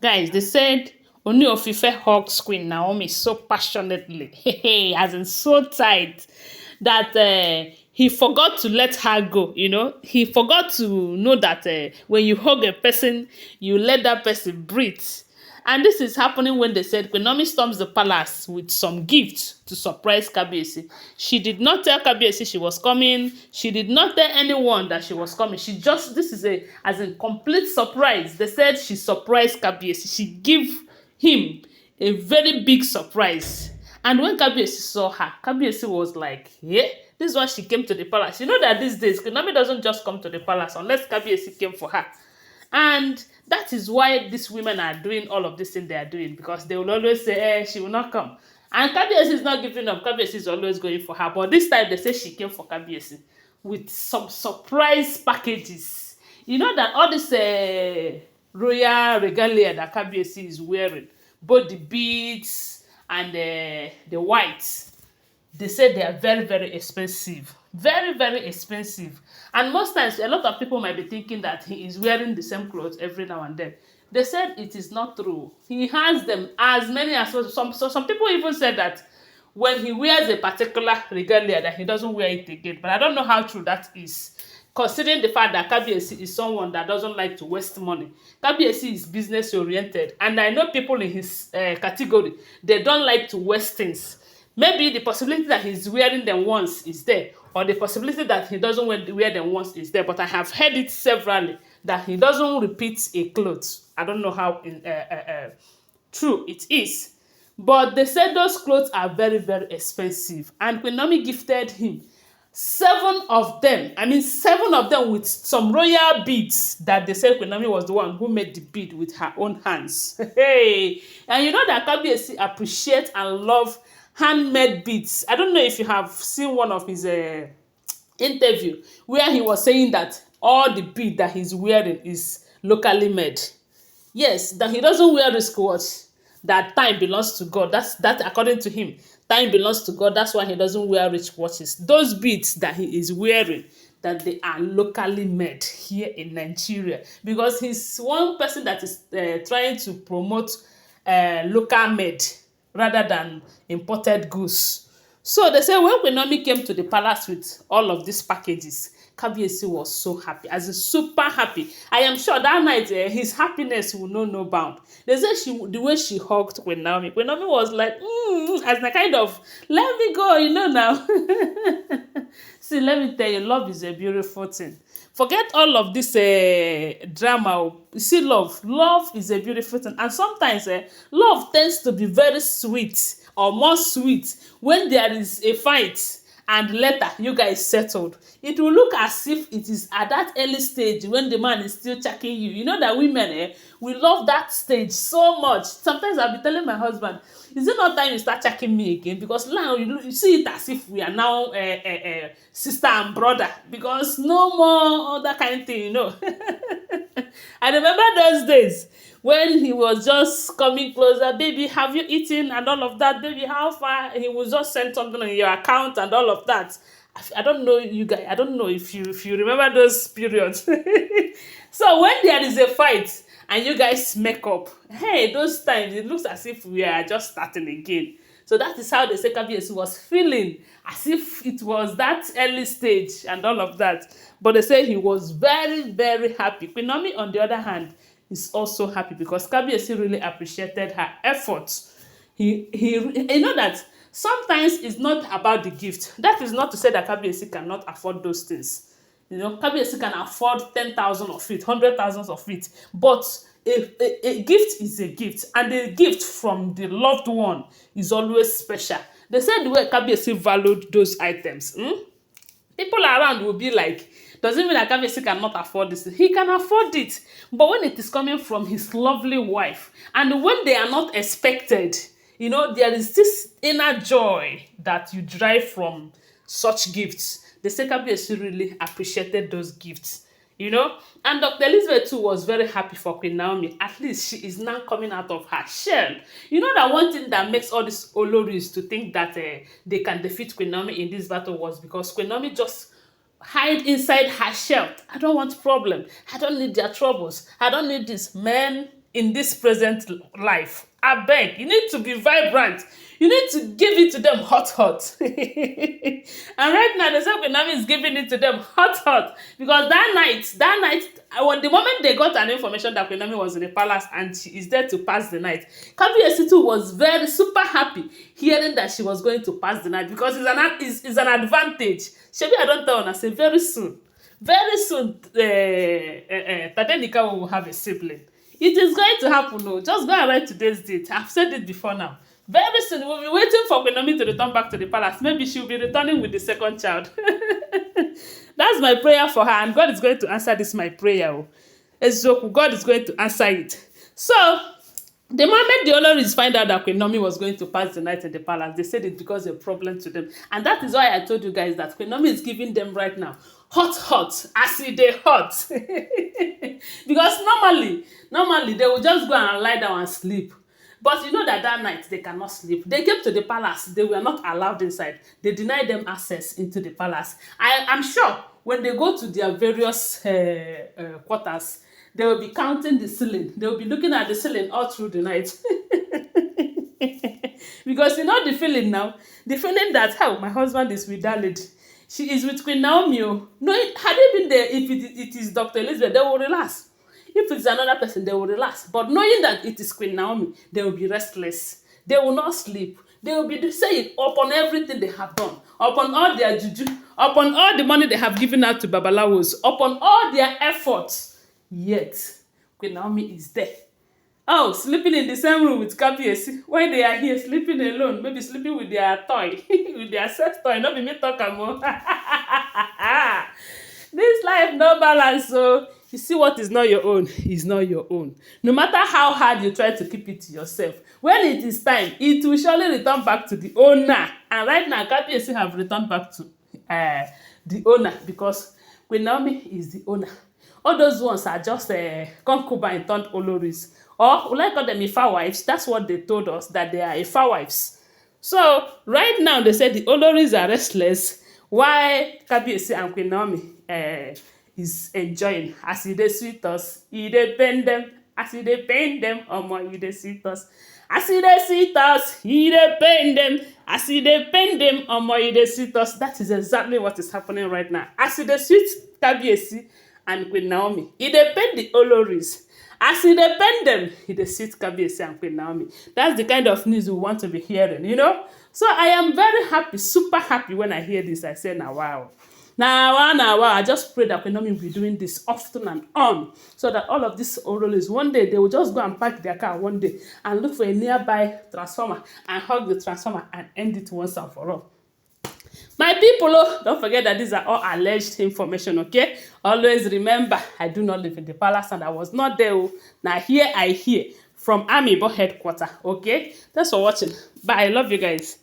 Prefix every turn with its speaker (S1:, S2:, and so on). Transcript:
S1: Guys, they said Ooni of Ife hugs Queen Naomi so passionately, as in so tight, that he forgot to let her go. He forgot to know that when you hug a person, you let that person breathe. And this is happening when they said Queen Naomi storms the palace with some gifts to surprise Kabiyesi. She did not tell Kabiyesi she was coming. She did not tell anyone that she was coming. This is a as a complete surprise. They said she surprised Kabiyesi. She gave him a very big surprise. And when Kabiyesi saw her, Kabiyesi was like, yeah, this is why she came to the palace. You know that these days, Queen Naomi doesn't just come to the palace unless Kabiyesi came for her. And that is why these women are doing all of this thing they are doing, because they will always say, she will not come. And Kabiyesi is not giving up. Kabiyesi is always going for her. But this time they say she came for Kabiyesi with some surprise packages. You know that all this royal regalia that Kabiyesi is wearing, both the beads and the whites, they say they are very, very expensive. Very, very expensive. And most times, a lot of people might be thinking that he is wearing the same clothes every now and then. They said it is not true. He has them as many as some people even said that when he wears a particular regalia that he doesn't wear it again. But I don't know how true that is. Considering the fact that Kabiyesi is someone that doesn't like to waste money. Kabiyesi is business oriented. And I know people in his category, they don't like to waste things. Maybe the possibility that he's wearing them once is there, or the possibility that he doesn't wear them once is there. But I have heard it severally that he doesn't repeat a clothes. I don't know how true it is. But they said those clothes are very, very expensive. And Queen Naomi gifted him seven of them. I mean, seven of them with some royal beads that they said Queen Naomi was the one who made the bead with her own hands. Hey, and you know that Kabiyesi appreciate and love handmade beads. I don't know if you have seen one of his interview where he was saying that all the bead that he's wearing is locally made. Yes, that he doesn't wear wristwatch. That time belongs to God. That according to him. Time belongs to God. That's why he doesn't wear rich watches. Those beads that he is wearing, that they are locally made here in Nigeria. Because he's one person that is trying to promote local made rather than imported goods. So they say when Queen Naomi came to the palace with all of these packages, Kabiyesi was so happy, as in super happy. I am sure that night his happiness will know no bound. They say the way she hugged Queen Naomi was like, as a kind of, let me go, now. See, let me tell you, love is a beautiful thing. Forget all of this drama. You see, love is a beautiful thing. And sometimes love tends to be very sweet or more sweet when there is a fight and later you guys settled. It will look as if it is at that early stage when the man is still checking you. You know that women, we love that stage so much. Sometimes I'll be telling my husband, is it not time you start checking me again? Because now you see it as if we are now sister and brother. Because no more other kind of thing. I remember those days when he was just coming closer, baby, have you eaten and all of that, baby, how far? He will just send something on your account and all of that. I don't know you guys. I don't know if you remember those periods. So when there is a fight and you guys make up, hey, those times it looks as if we are just starting again. So that is how the Kabiyesi was feeling, as if it was that early stage and all of that. But they say he was very, very happy. Queen Naomi, on the other hand, is also happy because Kabiyesi really appreciated her efforts. You know that sometimes it's not about the gift. That is not to say that Kabiyesi cannot afford those things. Kabiyesi can afford 10,000 of it, 100,000 of it, but a gift is a gift, and the gift from the loved one is always special. They said the way Kabiyesi valued those items. People around will be like, doesn't mean that Kabiyesi cannot afford this. He can afford it. But when it is coming from his lovely wife, and when they are not expected, there is this inner joy that you derive from such gifts. The say Kabiyesi really appreciated those gifts. And Dr. Elizabeth too was very happy for Queen Naomi. At least she is now coming out of her shell. You know that one thing that makes all these Olories to think that they can defeat Queen Naomi in this battle was because Queen Naomi just hide inside her shell. I don't want problem. I don't need their troubles. I don't need this. Men in this present life. I beg, you need to be vibrant. You need to give it to them hot, hot. And right now, the Queen Naomi is giving it to them hot, hot. Because that night, when the moment they got an information that Queen Naomi was in the palace and she is there to pass the night, Kabiyesi too was very super happy hearing that she was going to pass the night because it's an advantage. Shebi, I don't tell her, say very soon, Tadenika will have a sibling. It is going to happen. No, just go and write today's date. I've said it before now. Very soon, we'll be waiting for Queen Naomi to return back to the palace. Maybe she'll be returning with the second child. That's my prayer for her, and God is going to answer this, my prayer. Ezoku, God is going to answer it. So, the moment the Olories find out that Queen Naomi was going to pass the night in the palace, they said it because a problem to them. And that is why I told you guys that Queen Naomi is giving them right now hot, as if they hot. Because normally they will just go and lie down and sleep. But you know that night they cannot sleep. They came to the palace. They were not allowed inside. They denied them access into the palace. I'm sure when they go to their various quarters, they will be counting the ceiling. They will be looking at the ceiling all through the night. Because you know the feeling now. The feeling that, how my husband is with that lady. She is with Queen Naomi. No, had they been there, if it is Dr. Elizabeth, they will relax. If it's another person, they will relax. But knowing that it is Queen Naomi, they will be restless. They will not sleep. They will be saying upon everything they have done, upon all their juju, upon all the money they have given out to Babalawos, upon all their efforts. Yet, Queen Naomi is there. Oh, sleeping in the same room with Kabiyesi. When they are here sleeping alone, maybe sleeping with their toy, with their sex toy, not be me talk more. This life no balance, so you see what is not your own is not your own. No matter how hard you try to keep it to yourself, when it is time, it will surely return back to the owner. And right now, Kabiyesi have returned back to the owner because Queen Naomi is the owner. All those ones are just concubine turned oloris. Or we like call them Ife wives. That's what they told us, that they are Ife wives. So right now they say the oloris are restless while Kabiyesi and Queen Naomi is enjoying. As e dey sweet us, e dey pain them. As e dey pain them, omo, e dey sweet us. As e dey sweet us, e dey pain them. As e dey pain them, omo, e dey sweet us. That is exactly what is happening right now. As e dey sweet Kabiyesi and Queen Naomi, e dey pain the oloris. As e dey pain them, e dey sweet Kabiyesi and Queen Naomi. That's the kind of news we want to be hearing, you know. So I am very happy, super happy when I hear this. I say, now wow. Now wow. I just pray that Queen Naomi will be doing this often and on, so that all of these Oloris, one day they will just go and park their car one day and look for a nearby transformer and hug the transformer and end it once and for all. My people, don't forget that these are all alleged information, okay? Always remember, I do not live in the palace and I was not there. Now here I hear from Amiibo headquarters, okay? Thanks for watching. Bye. I love you guys.